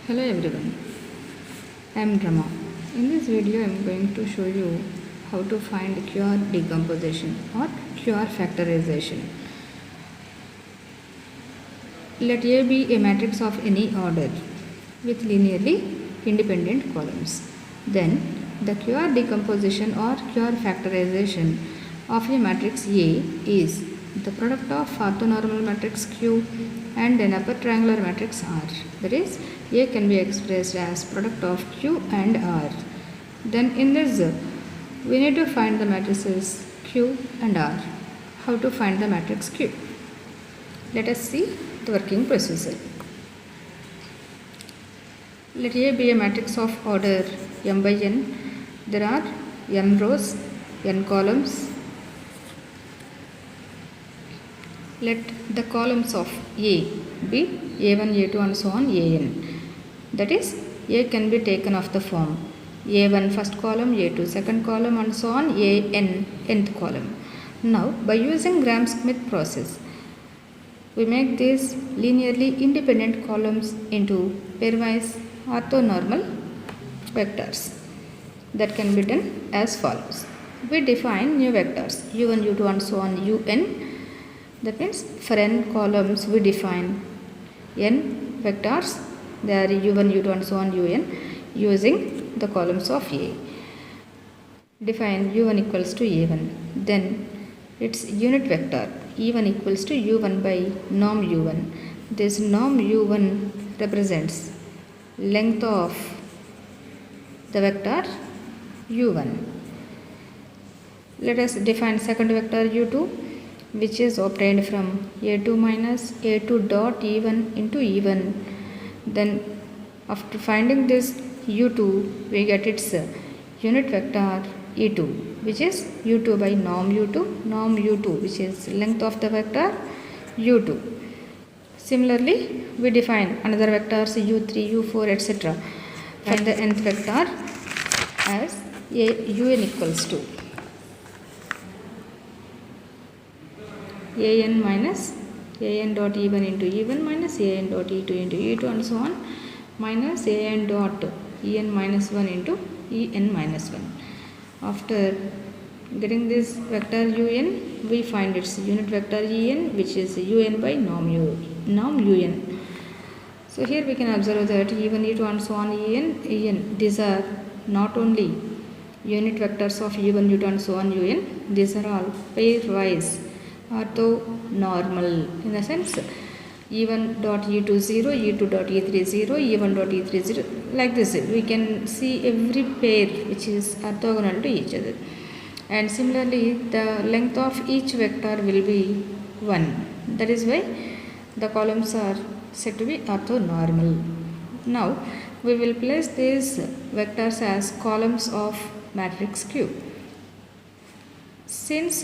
Hello everyone, I am Rama. In this video I am going to show you how to find QR decomposition or QR factorization. Let A be a matrix of any order with linearly independent columns. Then the QR decomposition or QR factorization of a matrix A is the product of orthonormal matrix Q and an upper triangular matrix R. That is, A can be expressed as product of Q and R. Then in this, we need to find the matrices Q and R. How to find the matrix Q? Let us see the working procedure. Let A be a matrix of order m by n. There are m rows, n columns. Let the columns of A be A1, A2 and so on An. That is, A can be taken of the form A1 first column, A2 second column and so on An nth column. Now, by using Gram-Schmidt process, we make these linearly independent columns into pairwise orthonormal vectors. That can be done as follows. We define new vectors u1, u2 and so on un. That means for n columns we define n vectors, they are u1, u2 and so on un using the columns of A. Define u1 equals to a1. Then its unit vector e1 equals to u1 by norm u1. This norm u1 represents length of the vector u1. Let us define second vector u2, which is obtained from a2 minus a2 dot e1 into e1. Then after finding this u2, we get its unit vector e2, which is u2 by norm u2, which is length of the vector u2. Similarly, we define another vectors u3, u4, etc. Find the nth vector as un equals to an minus an dot e1 into e1 minus an dot e2 into e2 and so on minus an dot en minus 1 into en minus 1. After getting this vector un, we find its unit vector en, which is un by norm un. So here we can observe that e1, e2 and so on en, these are not only unit vectors of u1, u2 and so on un, these are all pairwise orthonormal, in the sense e1 dot e2 0, e2 dot e3 0, e1 dot e3 0, like this we can see every pair which is orthogonal to each other. And similarly, the length of each vector will be 1. That is why the columns are said to be orthonormal. Now we will place these vectors as columns of matrix Q. Since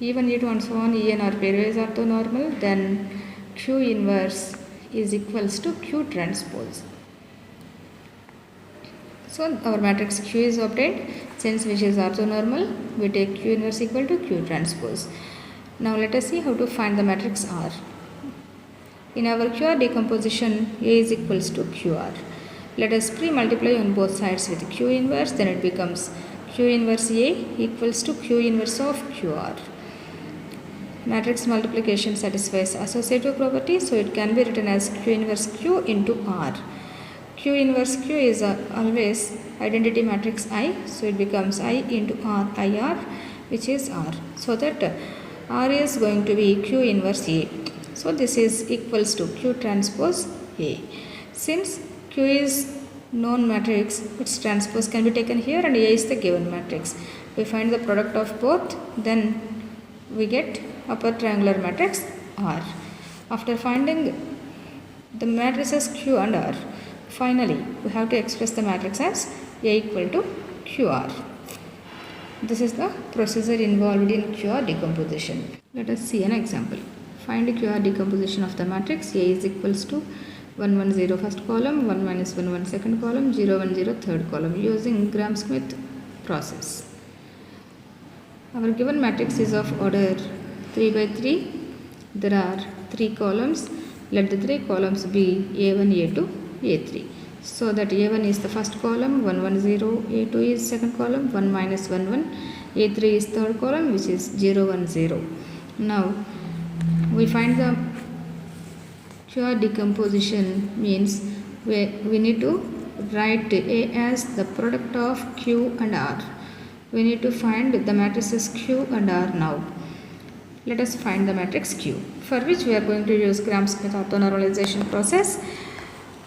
e1, e2 and so on en are pairwise orthonormal, then Q inverse is equals to Q transpose. So our matrix Q is obtained. Since which is orthonormal, we take Q inverse equal to Q transpose. Now let us see how to find the matrix R. In our QR decomposition, A is equals to QR. Let us pre-multiply on both sides with Q inverse, then it becomes Q inverse A equals to Q inverse of QR. Matrix multiplication satisfies associative property, so it can be written as Q inverse Q into R. Q inverse Q is always identity matrix I, so it becomes I into R, IR, which is R. So that R is going to be Q inverse A. So this is equals to Q transpose A. Since Q is known matrix, its transpose can be taken here and A is the given matrix. We find the product of both, then we get upper triangular matrix R. After finding the matrices Q and R, finally we have to express the matrix as A equal to QR. This is the procedure involved in QR decomposition. Let us see an example. Find QR decomposition of the matrix A is equals to 1 1 0 first column, 1 minus 1 1 second column, 0 1 0 third column using Gram-Schmidt process. Our given matrix is of order 3 by 3. There are 3 columns. Let the 3 columns be A1, A2, A3. So that A1 is the first column, 1 1 0, A2 is second column, 1 minus 1 1, A3 is third column, which is 0 1 0. Now we find the QR decomposition means we need to write A as the product of Q and R. We need to find the matrices Q and R now. Let us find the matrix Q, for which we are going to use Gram-Smith orthonormalization process.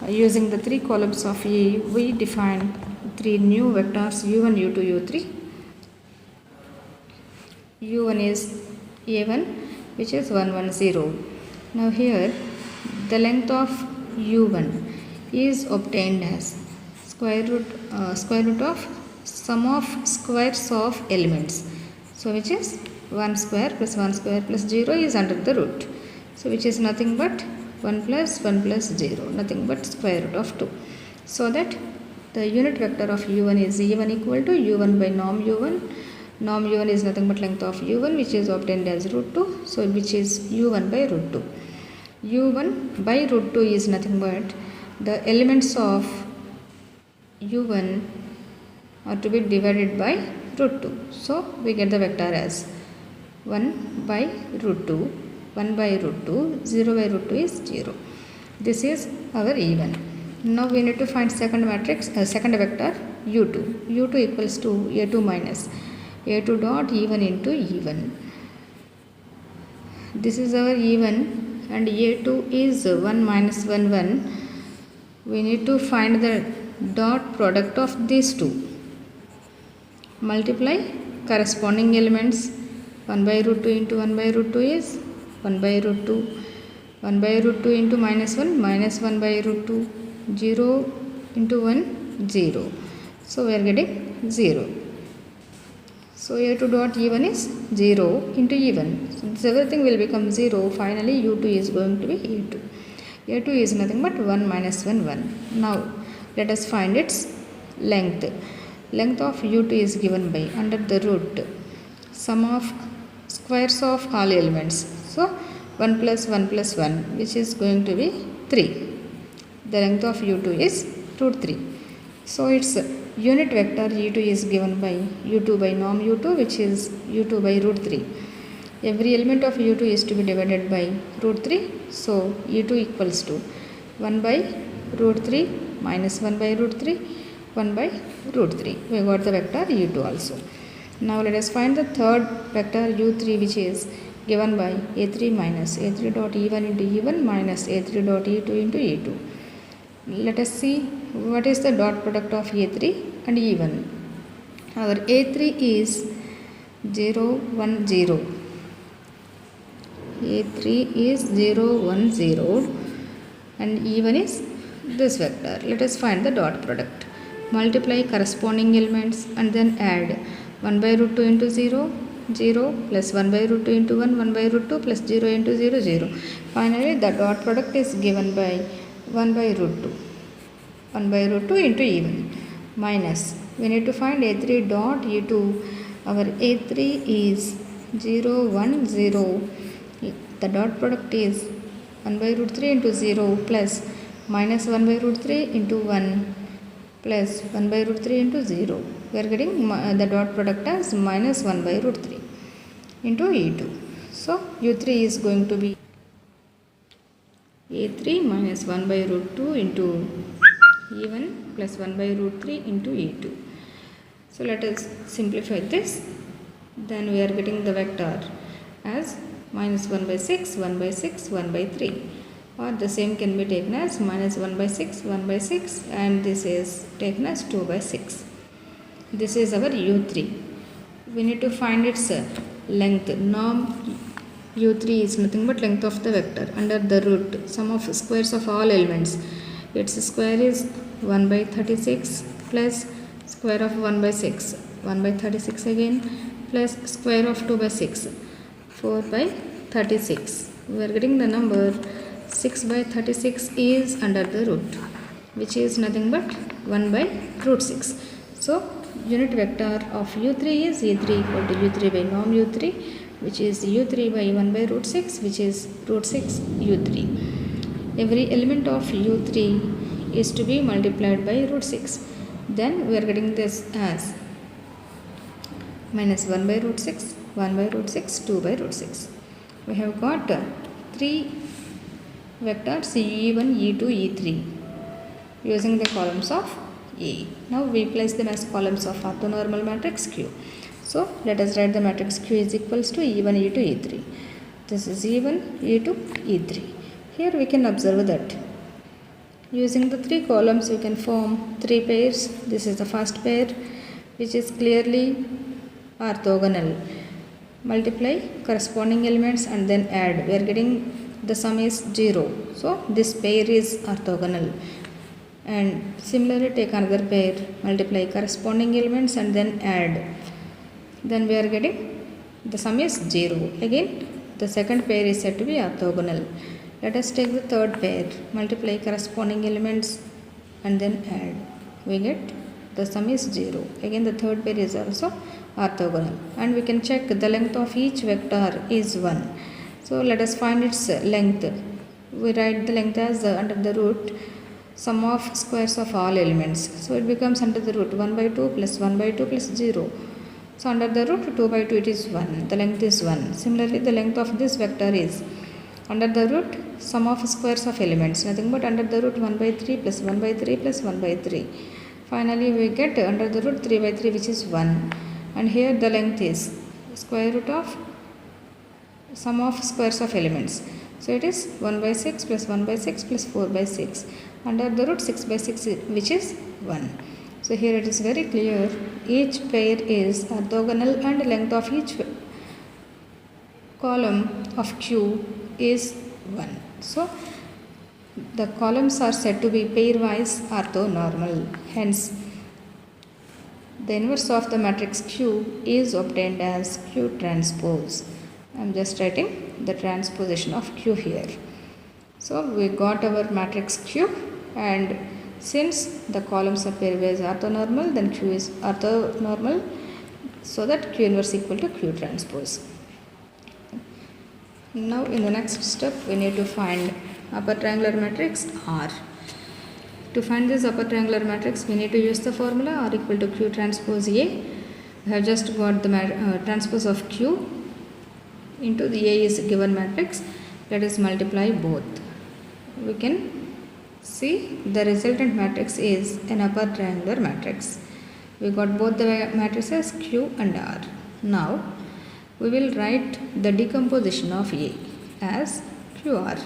Using the three columns of A, we define three new vectors U1, U2, U3. U1 is A1, which is 1 1 0. Now here the length of U1 is obtained as square root of sum of squares of elements. So which is 1 square plus 1 square plus 0 is under the root. So which is nothing but 1 plus 0, nothing but square root of 2. So that the unit vector of U1 is E1 equal to U1 by norm U1. Norm U1 is nothing but length of U1, which is obtained as root 2. So which is U1 by root 2. U1 by root 2 is nothing but the elements of U1 are to be divided by root 2. So we get the vector as 1 by root 2, 1 by root 2, 0 by root 2 is 0. This is our E1. Now we need to find second matrix, second vector U2. U2 equals to A2 minus A2 dot E1 into E1. This is our E1 and A2 is 1 minus 1 1. We need to find the dot product of these two. Multiply corresponding elements. 1 by root 2 into 1 by root 2 is 1 by root 2. 1 by root 2 into minus 1, minus 1 by root 2. 0 into 1, 0. So we are getting 0. So A2 dot E1 is 0 into E1. So this everything will become 0. Finally U2 is going to be A2. A2 is nothing but 1 minus 1 1. Now let us find its length. Length of U2 is given by under the root sum of squares of all elements. So 1 plus 1 plus 1, which is going to be 3. The length of U2 is root 3. So its unit vector U2 is given by U2 by norm U2, which is U2 by root 3. Every element of U2 is to be divided by root 3. So U2 equals to 1 by root 3 minus 1 by root 3, 1 by root 3. We got the vector U2 also. Now let us find the third vector U3, which is given by A3 minus A3 dot E1 into E1 minus A3 dot E2 into E2. Let us see what is the dot product of A3 and E1. Our A3 is 0 1 0. A3 is 0 1 0 and E1 is this vector. Let us find the dot product. Multiply corresponding elements and then add 1 by root 2 into 0, 0 plus 1 by root 2 into 1, 1 by root 2 plus 0 into 0, 0. Finally, the dot product is given by 1 by root 2. 1 by root 2 into E1 minus. We need to find A3 dot E2. Our A3 is 0 1 0. The dot product is 1 by root 3 into 0 plus minus 1 by root 3 into 1 plus 1 by root 3 into 0. We are getting the dot product as minus 1 by root 3 into E2. So U3 is going to be A3 minus 1 by root 2 into E1 plus 1 by root 3 into E2. So let us simplify this. Then we are getting the vector as minus 1 by 6, 1 by 6, 1 by 3. Or the same can be taken as minus 1 by 6, 1 by 6, and this is taken as 2 by 6. This is our U3. We need to find its length. Norm U3 is nothing but length of the vector under the root sum of squares of all elements. Its square is 1 by 36 plus square of 1 by 6, 1 by 36 again plus square of 2 by 6, 4 by 36. We are getting the number 6 by 36 is under the root, which is nothing but 1 by root 6. So unit vector of U3 is E3 equal to U3 by norm U3, which is U3 by 1 by root 6, which is root 6 U3. Every element of U3 is to be multiplied by root 6. Then we are getting this as minus 1 by root 6, 1 by root 6, 2 by root 6. We have got 3 vectors e1, e2, e3 using the columns of A. Now we place them as columns of orthonormal matrix Q. So let us write the matrix Q is equals to e1, e2, e3. This is e1, e2, e3. Here we can observe that using the 3 columns we can form 3 pairs. This is the first pair which is clearly orthogonal. Multiply corresponding elements and then add. We are getting the sum is 0. So this pair is orthogonal. And similarly take another pair, multiply corresponding elements and then add. Then we are getting the sum is 0. Again the second pair is said to be orthogonal. Let us take the third pair, multiply corresponding elements and then add. We get the sum is 0. Again the third pair is also orthogonal. And we can check the length of each vector is 1. So let us find its length. We write the length as under the root sum of squares of all elements. So it becomes under the root 1 by 2 plus 1 by 2 plus 0. So under the root 2 by 2 it is 1. The length is 1. Similarly the length of this vector is under the root sum of squares of elements. Nothing but under the root 1 by 3 plus 1 by 3 plus 1 by 3. Finally we get under the root 3 by 3 which is 1. And here the length is square root of sum of squares of elements. So it is 1 by 6 plus 1 by 6 plus 4 by 6 under the root 6 by 6 which is 1. So here it is very clear each pair is orthogonal and length of each column of Q is 1. So the columns are said to be pairwise orthonormal. Hence the inverse of the matrix Q is obtained as Q transpose. I am just writing the transposition of Q here. So we got our matrix Q, and since the columns are pairwise orthonormal, then Q is orthonormal, so that Q inverse equal to Q transpose. Now in the next step we need to find upper triangular matrix R. To find this upper triangular matrix we need to use the formula R equal to Q transpose A. We have just got the transpose of Q into the A is given matrix. Let us multiply both. We can see the resultant matrix is an upper triangular matrix. We got both the matrices Q and R. Now we will write the decomposition of A as QR.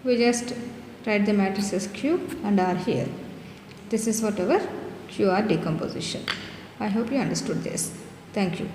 We just write the matrices Q and R here. This is what our QR decomposition. I hope you understood this. Thank you.